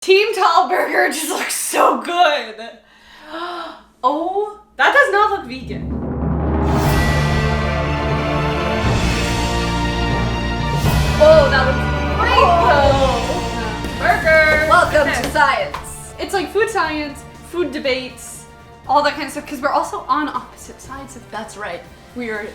Team Tall Burger just looks so good. Oh, that does not look vegan. Oh, that looks great though. Burger. Welcome to science. It's like food science, food debates, all that kind of stuff, because we're also on opposite sides of that. That's right. We are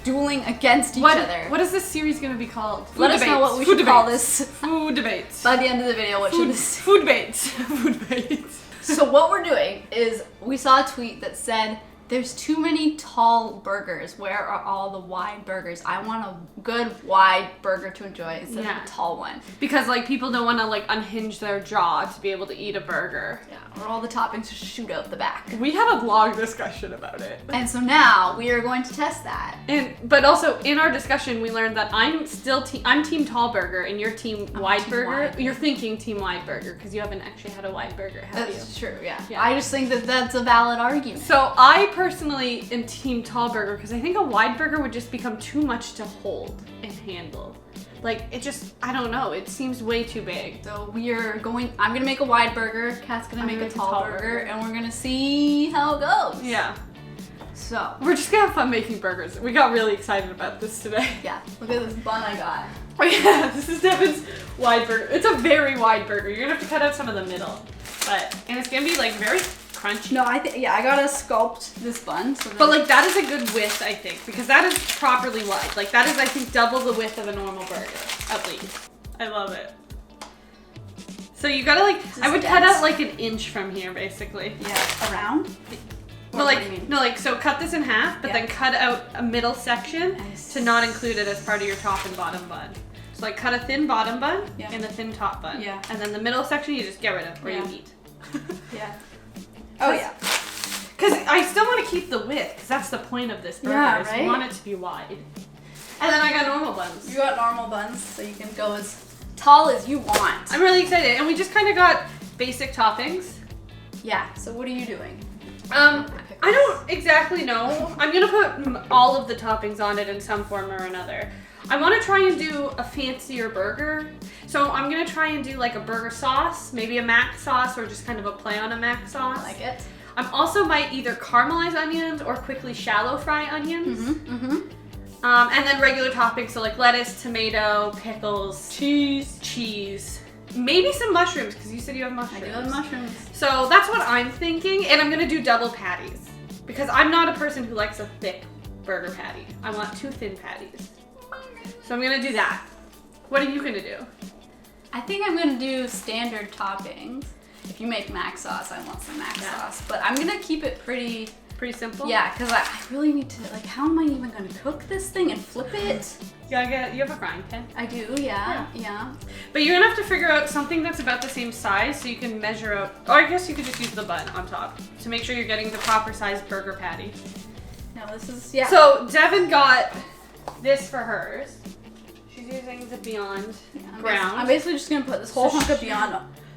dueling against each other. What is this series going to be called? Let us know what we should call this. Food debates. By the end of the video, what should this? Food debates. Food debates. So what we're doing is we saw a tweet that said, there's too many tall burgers. Where are all the wide burgers? I want a good wide burger to enjoy instead of a tall one. Because like people don't want to like unhinge their jaw to be able to eat a burger. Yeah, or all the toppings just shoot out the back. We had a long discussion about it. And so now we are going to test that. But also in our discussion we learned that I'm still I'm team tall burger and you're team wide burger. You're thinking team wide burger because you haven't actually had a wide burger, have you? That's true, yeah. I just think that that's a valid argument. So I personally am team tall burger because I think a wide burger would just become too much to hold and handle. Like it just, I don't know, it seems way too big. So I'm gonna make a wide burger, Kat's gonna make a tall burger, and we're gonna see how it goes. Yeah. So we're just gonna have fun making burgers. We got really excited about this today. Yeah, look at this bun I got. Oh yeah, this is Devin's wide burger. It's a very wide burger. You're gonna have to cut out some of the middle. And it's gonna be like very crunchy. No, I gotta sculpt this bun. But like that is a good width, I think, because that is properly wide. Like that is, I think, double the width of a normal burger, at least. I love it. So you gotta like, I would cut out like an inch from here, basically. Yeah, around? No, like, so cut this in half, but then cut out a middle section to not include it as part of your top and bottom bun. So like cut a thin bottom bun and a thin top bun. Yeah. And then the middle section you just get rid of, or you eat. Yeah. Oh yeah. Because I still want to keep the width, because that's the point of this burger. Yeah, is right? You want it to be wide. And then I got normal buns. You got normal buns, so you can go as tall as you want. I'm really excited, and we just kind of got basic toppings. Yeah. So what are you doing? I don't exactly know. I'm gonna put all of the toppings on it in some form or another. I want to try and do a fancier burger. So I'm gonna try and do like a burger sauce, maybe a mac sauce, or just kind of a play on a mac sauce. I like it. I'm also might either caramelize onions or quickly shallow fry onions. And then regular toppings, so like lettuce, tomato, pickles, cheese. Maybe some mushrooms, because you said you have mushrooms. I do have mushrooms. So that's what I'm thinking, and I'm gonna do double patties. Because I'm not a person who likes a thick burger patty. I want 2 thin patties. So I'm gonna do that. What are you gonna do? I think I'm gonna do standard toppings. If you make mac sauce, I want some mac sauce. But I'm gonna keep it pretty simple? Yeah, because I really need to, like, how am I even gonna cook this thing and flip it? You have a frying pan. I do, yeah. But you're gonna have to figure out something that's about the same size so you can measure out, or I guess you could just use the bun on top to make sure you're getting the proper size burger patty. No, this is, So Devin got this for hers. She's using the Beyond Ground. I'm basically just gonna put this whole hunk of Beyond.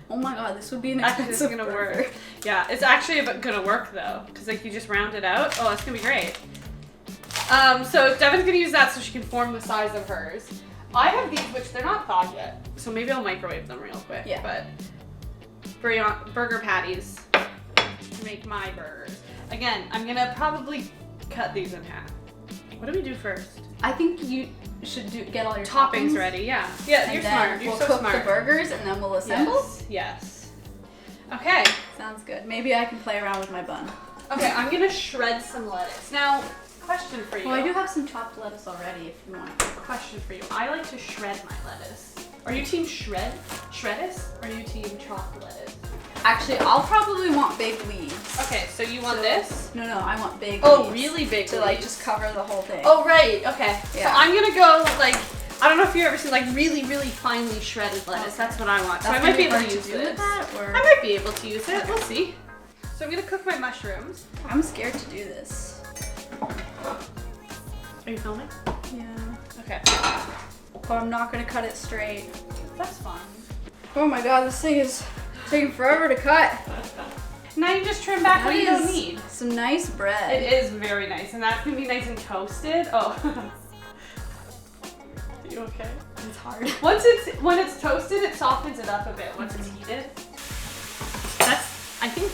Oh my god, this would be an expensive gonna work. Yeah, it's actually gonna work though, because like you just round it out. Oh, it's gonna be great. So Devin's gonna use that so she can form the size of hers. I have these, which they're not thawed yet, so maybe I'll microwave them real quick. Yeah. But burger patties to make my burgers. Again, I'm gonna probably cut these in half. What do we do first? I think you should get all your toppings ready. Yeah, you're smart. You're so smart. We'll cook the burgers and then we'll assemble. Yes. Okay. Sounds good. Maybe I can play around with my bun. Okay, I'm gonna shred some lettuce. Now, question for you. Well, I do have some chopped lettuce already if you want. Question for you. I like to shred my lettuce. Are you team shreddus? Or are you team chopped lettuce? Actually, I'll probably want big leaves. Okay, so you want this? No, I want big leaves. Oh, really big to leaves. like just cover the whole thing. Oh, right. Okay. Yeah. So I'm gonna go like, I don't know if you've ever seen like really, really finely shredded lettuce. That's what I want. So I might be able to use this. I might be able to use it. We'll see. So I'm gonna cook my mushrooms. I'm scared to do this. Are you filming? Yeah. Okay. But I'm not gonna cut it straight. That's fine. Oh my god, this thing is taking forever to cut. Now you just trim back what you don't need. Some nice bread. It is very nice, and that's gonna be nice and toasted. Oh. Are you okay? It's hard. When it's toasted, it softens it up a bit once it's heated.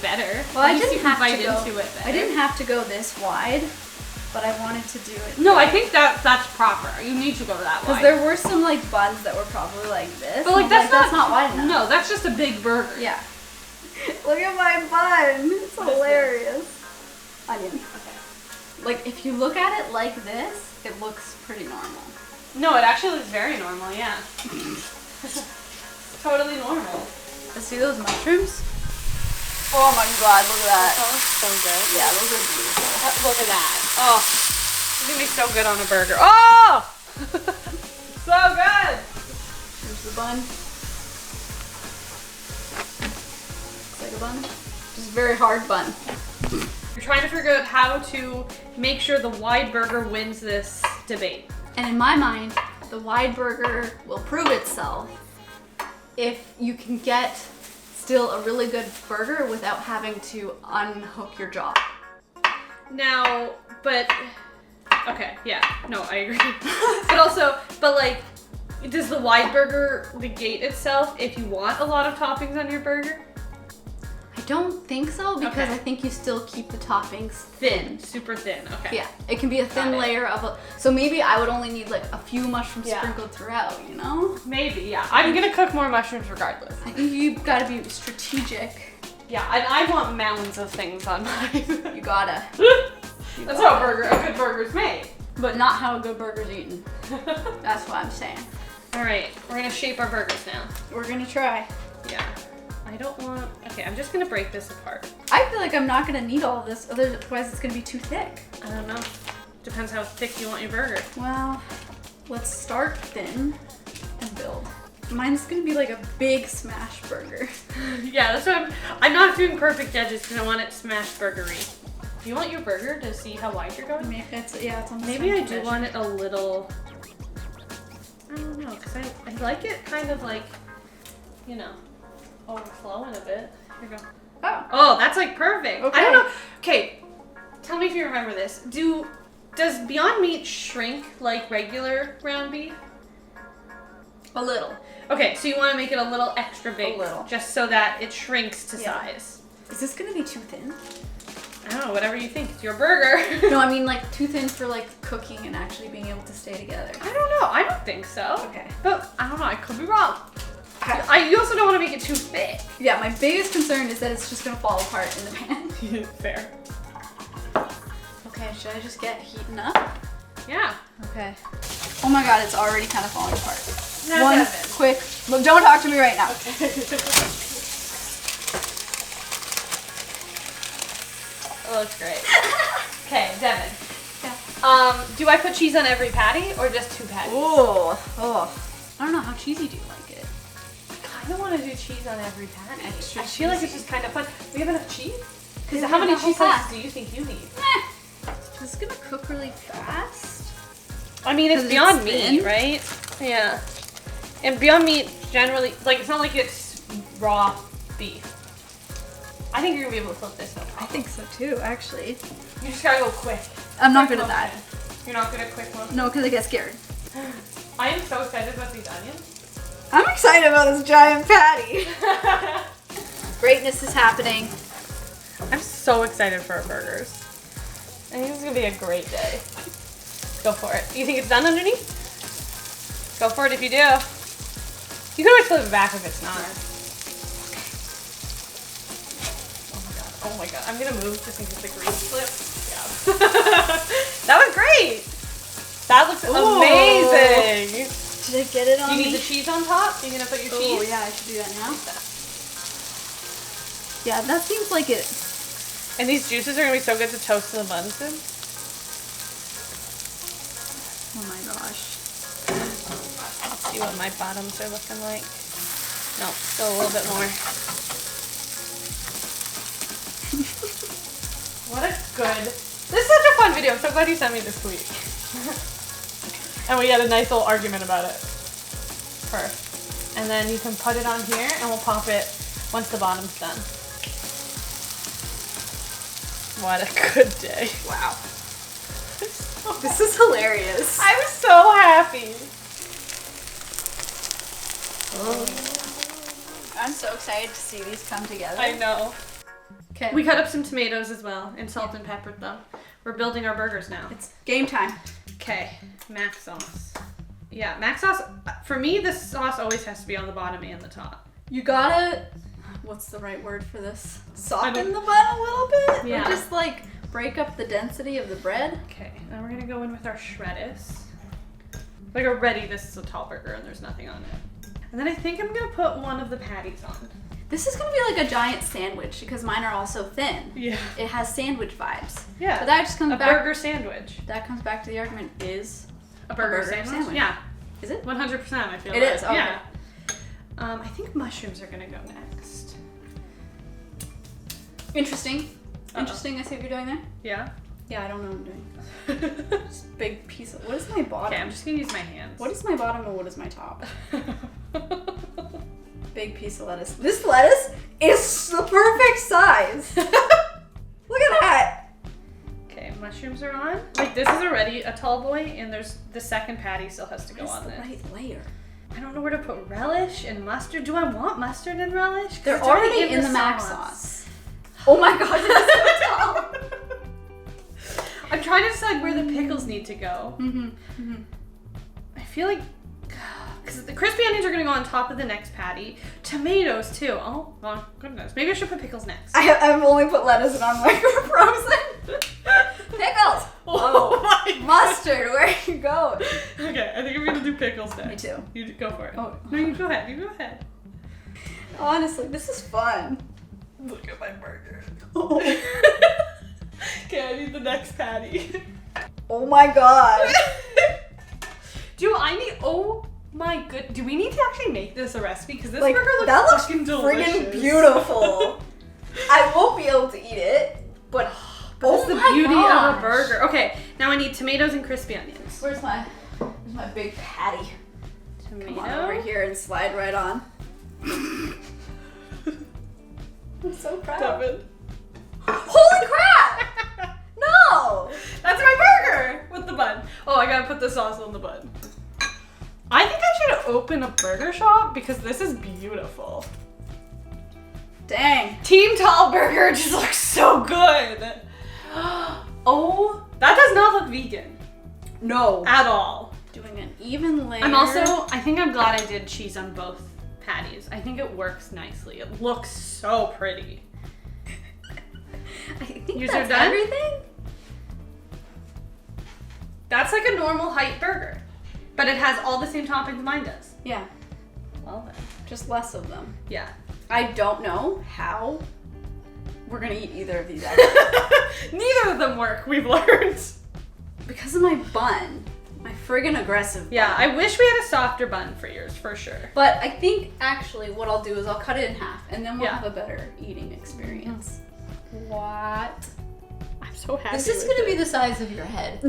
better. Well, At I least didn't you can have bite to go. into it better. I didn't have to go this wide, but I wanted to do it. No, I think that's proper. You need to go that Because wide. there were some like buns that were probably like this. But like that's not wide enough. No, that's just a big burger. Yeah. Look at my bun. It's hilarious. Onion. Okay. Like if you look at it like this, it looks pretty normal. No, it actually looks very normal. Yeah. Totally normal. Let's see those mushrooms. Oh my god, look at that. Oh, so good. Yeah, those are beautiful. Look at that. Oh, it's gonna be so good on a burger. Oh, so good. Here's the bun. Looks like a bun. Just a very hard bun. You're trying to figure out how to make sure the wide burger wins this debate. And in my mind, the wide burger will prove itself if you can get still a really good burger without having to unhook your jaw. Now, but okay, yeah, no, I agree. but like, does the wide burger negate itself if you want a lot of toppings on your burger? I don't think so because Okay. I think you still keep the toppings Thin, super thin. Okay. Yeah, it can be a thin it. layer of a. So maybe I would only need like a few mushrooms Yeah. sprinkled throughout, you know? Maybe, yeah. I'm gonna cook more mushrooms regardless. I think you've got to be strategic. Yeah, and I want mounds of things on mine. You gotta. That's how a good burger's made. But not how a good burger's eaten. That's what I'm saying. All right, we're gonna shape our burgers now. We're gonna try. Yeah. I don't want. Okay, I'm just gonna break this apart. I feel like I'm not gonna need all of this, otherwise it's gonna be too thick. I don't know. Depends how thick you want your burger. Well, let's start thin and build. Mine's gonna be like a big smash burger. Yeah, that's what I'm not doing perfect edges because I want it smashed burgery. Do you want your burger to see how wide you're going? Maybe it's on the Maybe I side do edge. want it a little. I don't know, because I like it kind of like, you know, overflowing a bit. Here you go. Oh, that's like perfect. Okay. I don't know. Okay, tell me if you remember this. Does Beyond Meat shrink like regular ground beef? A little. Okay, so you want to make it a little extra big, A little. just so that it shrinks to Yeah. size. Is this gonna be too thin? I don't know, whatever you think. It's your burger. No, I mean like too thin for like cooking and actually being able to stay together. I don't know. I don't think so. Okay. But I don't know. I could be wrong. Okay. You also don't want to make it too thick. Yeah, my biggest concern is that it's just gonna fall apart in the pan. Fair. Okay, should I just get heating up? Yeah. Okay. Oh my god, it's already kind of falling apart. Now, One Devin. quick, look, don't talk to me right now. It looks great. Okay, Devin. Yeah. Do I put cheese on every patty or just 2 patties? Oh. I don't know, how cheesy do you like it? I kind of want to do cheese on every patty. Extra I feel like it's cheesy. just kind of fun. We have enough cheese? Because Yeah, how many the whole cheese slices pack. do you think you need? This is gonna cook really fast. I mean, it's 'Cause Beyond it's Meat, thin? right? Yeah. And Beyond Meat generally, like, it's not like it's raw beef. I think you're gonna be able to flip this up. I think so too, actually. You just gotta go quick. I'm not good at that. You're not good at quick ones? No, because I get scared. I am so excited about these onions. I'm excited about this giant patty. Greatness is happening. I'm so excited for our burgers. I think this is gonna be a great day. Go for it. You think it's done underneath? Go for it if you do. You can always flip it back if it's not. Oh my god. I'm gonna move just in case the grease slips. Yeah. That was great! That looks amazing! Did I get it on Do you me? need the cheese on top? You gonna put your cheese? Oh yeah, I should do that now. Yeah, that seems like it. And these juices are gonna be so good to toast the buns in. Oh my gosh. Let's see what my bottoms are looking like. No, still a little bit more. What a good... This is such a fun video. I'm so glad you sent me this tweet. And we had a nice little argument about it first. And then you can put it on here and we'll pop it once the bottom's done. What a good day. Wow. This is hilarious. I was so happy. I'm so excited to see these come together. I know. Okay. We cut up some tomatoes as well and salt and peppered them. We're building our burgers now. It's game time. Okay, mac sauce. Yeah, mac sauce. For me, this sauce always has to be on the bottom and the top. You gotta, what's the right word for this? Soften the bun a little bit? Yeah. Or just like break up the density of the bread? Okay, now we're gonna go in with our shreddis. Like already, this is a tall burger and there's nothing on it. And then I think I'm gonna put one of the patties on. This is gonna be like a giant sandwich because mine are also thin. Yeah. It has sandwich vibes. Yeah. But that just comes a back. burger sandwich. That comes back to the argument is A burger sandwich? Yeah. Is it? 100%, I feel It like. is, okay. Yeah. I think mushrooms are gonna go next. Interesting. Uh-oh. Interesting. I see what you're doing there. Yeah? Yeah, I don't know what I'm doing. Just big piece of. What is my bottom? Okay, I'm just gonna use my hands. What is my bottom and what is my top? Big piece of lettuce. This lettuce is the perfect size. Look at that. Okay, mushrooms are on. Like, this is already a tall boy, and there's the second patty still has to go on What's the this. right layer? I don't know where to put relish and mustard. Do I want mustard and relish? 'Cause They're it's already in the mac sauce. Oh my god, it's so tall. I'm trying to decide where the pickles need to go. I feel like, because the crispy onions are gonna go on top of the next patty. Tomatoes too. Oh my goodness. Maybe I should put pickles next. I've only put lettuce and I'm like frozen. Pickles. Oh my Mustard. Where are you going? Okay, I think I'm gonna do pickles next. Me too. You go for it. Oh. No, you go ahead. You go ahead. Honestly, this is fun. Look at my burger. Okay, I need the next patty. Oh my god. Do I need? Oh my good. Do we need to actually make this a recipe? Because this Like, burger looks that looks fucking delicious. friggin' beautiful. I won't be able to eat it, but That's the my beauty gosh. of a burger. Okay, now I need tomatoes and crispy onions. Where's my big patty? Tomato. Come on over here and slide right on. I'm so proud. Seven. Holy crap! No! That's my burger with the bun. Oh, I gotta put the sauce on the bun. I think I should open a burger shop because this is beautiful. Dang. Team Tall Burger just looks so good. Oh, that does not look vegan No. at all. Doing an even layer. I think I'm glad I did cheese on both patties. I think it works nicely. It looks so pretty. I think Yours that's are done? everything. That's like a normal height burger, but it has all the same toppings mine does. Yeah, Well then. just less of them. Yeah. I don't know how we're gonna eat either of these Neither of them work, we've learned. because of my bun. My friggin' aggressive bun. Yeah, I wish we had a softer bun for yours, for sure. But I think actually what I'll do is I'll cut it in half and then we'll Yeah. have a better eating experience. What? I'm so happy. This is with gonna be it. the size of your head.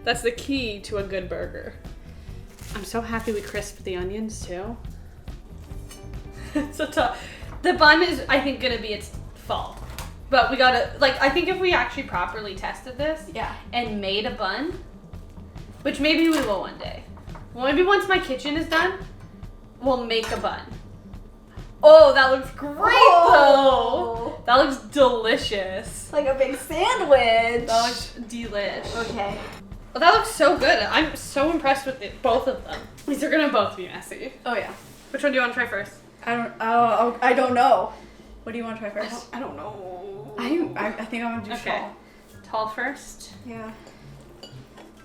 That's the key to a good burger. I'm so happy we crisped the onions too. It's so tough. The bun is, I think, gonna be its fault. But we gotta, like, I think if we actually properly tested this Yeah. and made a bun, which maybe we will one day. Well, maybe once my kitchen is done, we'll make a bun. Oh, that looks great though. That looks delicious. Like a big sandwich. That looks delish. Okay. Oh, that looks so good. I'm so impressed with it, both of them. These are gonna both be messy. Oh yeah. Which one do you want to try first? I don't know. What do you want to try first? I don't know. I think I'm gonna do Okay. tall. Tall first. Yeah.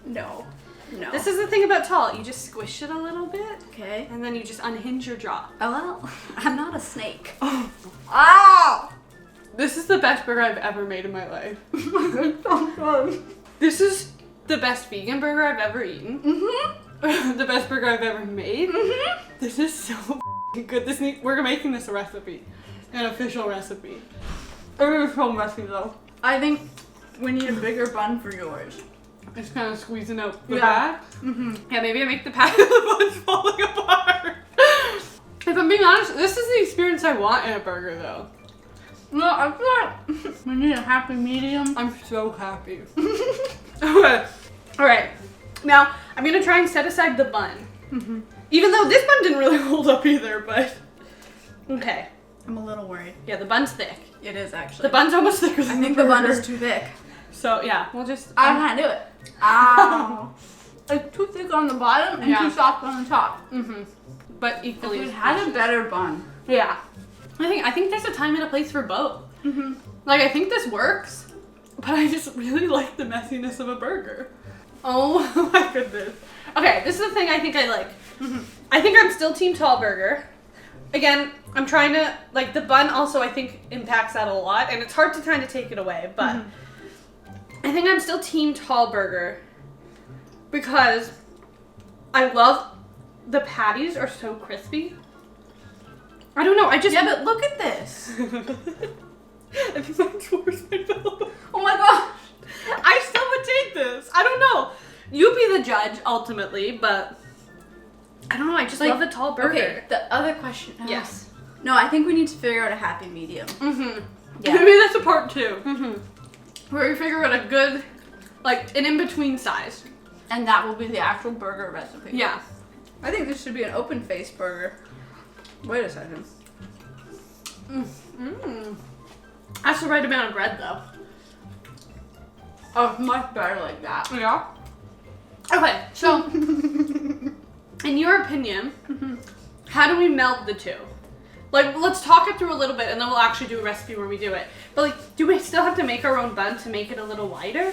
No. No. This is the thing about tall. You just squish it a little bit, okay. and then you just unhinge your jaw. Oh well, I'm not a snake. Oh. Ow! This is the best burger I've ever made in my life. It's so good. This is the best vegan burger I've ever eaten. Mhm. The best burger I've ever made. Mhm. This is so good. We're making this a recipe, an official recipe. It is so messy though. I think we need a bigger bun for yours. It's kind of squeezing out the Yeah. back. Mhm. Yeah, maybe I make the pack of the bun's falling apart. If I'm being honest, this is the experience I want in a burger though. No, I feel like we need a happy medium. I'm so happy. Okay. All right. Now, I'm going to try and set aside the bun. Mhm. Even though this bun didn't really hold up either, but... Okay. I'm a little worried. Yeah, the bun's thick. It is actually. The bun's almost thicker than I think the bun is too thick. So yeah, we'll just. I can't do it. Ow. It's too thick on the bottom and too soft on the top. Mm-hmm. But equally. If we had a better bun. Yeah. I think there's a time and a place for both. Mm-hmm. Like, I think this works, but I just really like the messiness of a burger. Oh my goodness. Okay, this is the thing I think I like. Mm-hmm. I think I'm still team tall burger. Again, I'm trying to, like, the bun also I think impacts that a lot, and it's hard to kind of take it away, but I think I'm still team tall burger because I love the patties are so crispy. I don't know, I just... Yeah, but look at this. I think mine's worse myself. Oh my gosh. I still would take this. I don't know. You be the judge ultimately, but I don't know. I just love a tall burger. Okay, the other question. Yes. No, I think we need to figure out a happy medium. Mm-hmm. Yeah. Maybe that's a part 2. Mm-hmm. Where we figure out a good, like, an in-between size. And that will be the actual burger recipe. Yeah. I think this should be an open-faced burger. Wait a second. That's the right amount of bread, though. Oh, much better like that. Yeah. Okay, so in your opinion, how do we meld the two? Like, let's talk it through a little bit, and then we'll actually do a recipe where we do it. But like, do we still have to make our own bun to make it a little wider?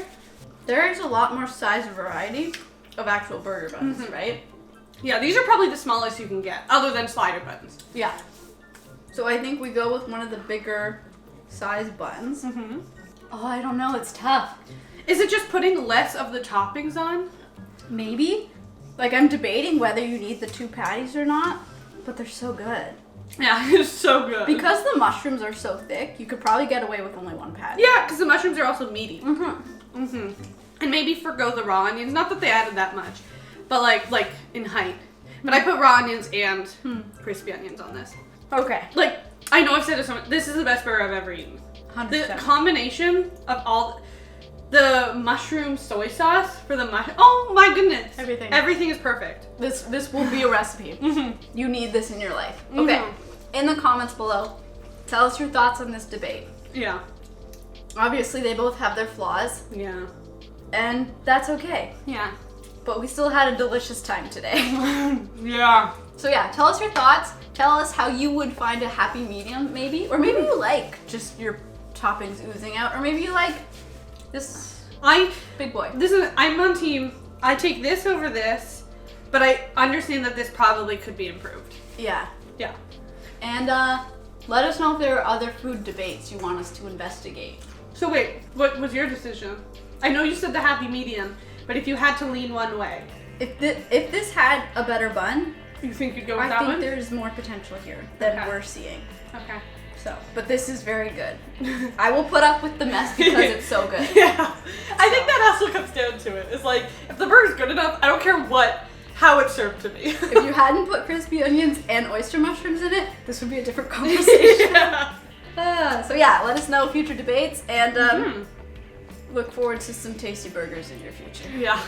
There is a lot more size variety of actual burger buns, right? Yeah, these are probably the smallest you can get, other than slider buns. Yeah. So I think we go with one of the bigger size buns. Oh, I don't know. It's tough. Is it just putting less of the toppings on? Maybe. Like, I'm debating whether you need the 2 patties or not, but they're so good. Yeah, it's so good. Because the mushrooms are so thick, you could probably get away with only 1 patty. Yeah, because the mushrooms are also meaty. And maybe forgo the raw onions. Not that they added that much, but like in height. But I put raw onions and crispy onions on this. Okay. Like, I know I've said it so much. This is the best burger I've ever eaten. 100%. The combination of all the mushroom soy sauce for the oh my goodness. Everything is perfect. This will be a recipe. You need this in your life. Okay. In the comments below, tell us your thoughts on this debate. Yeah. Obviously, they both have their flaws. Yeah. And that's okay. Yeah. But we still had a delicious time today. Yeah. So yeah, tell us your thoughts. Tell us how you would find a happy medium, maybe. Or maybe you like just your toppings oozing out. Or maybe you like this big boy. I'm on team. I take this over this, but I understand that this probably could be improved. Yeah. Yeah. And let us know if there are other food debates you want us to investigate. So wait, what was your decision? I know you said the happy medium, but if you had to lean one way. If this had a better bun, you think you'd go with that I one? think there's more potential here than we're seeing. Okay. So, but this is very good. I will put up with the mess because it's so good. Yeah. I think that also comes down to it. It's like, if the burger's good enough, I don't care how it's served to me. If you hadn't put crispy onions and oyster mushrooms in it, this would be a different conversation. So yeah, let us know future debates and look forward to some tasty burgers in your future. Yeah.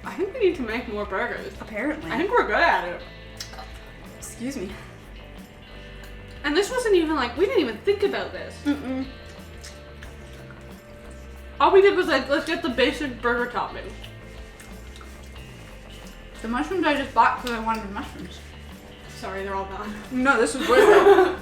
I think we need to make more burgers. Apparently. I think we're good at it. Excuse me. And this wasn't even like, we didn't even think about this. All we did was like, let's get the basic burger topping. The mushrooms I just bought because I wanted mushrooms. Sorry, they're all gone. No, this is worth it.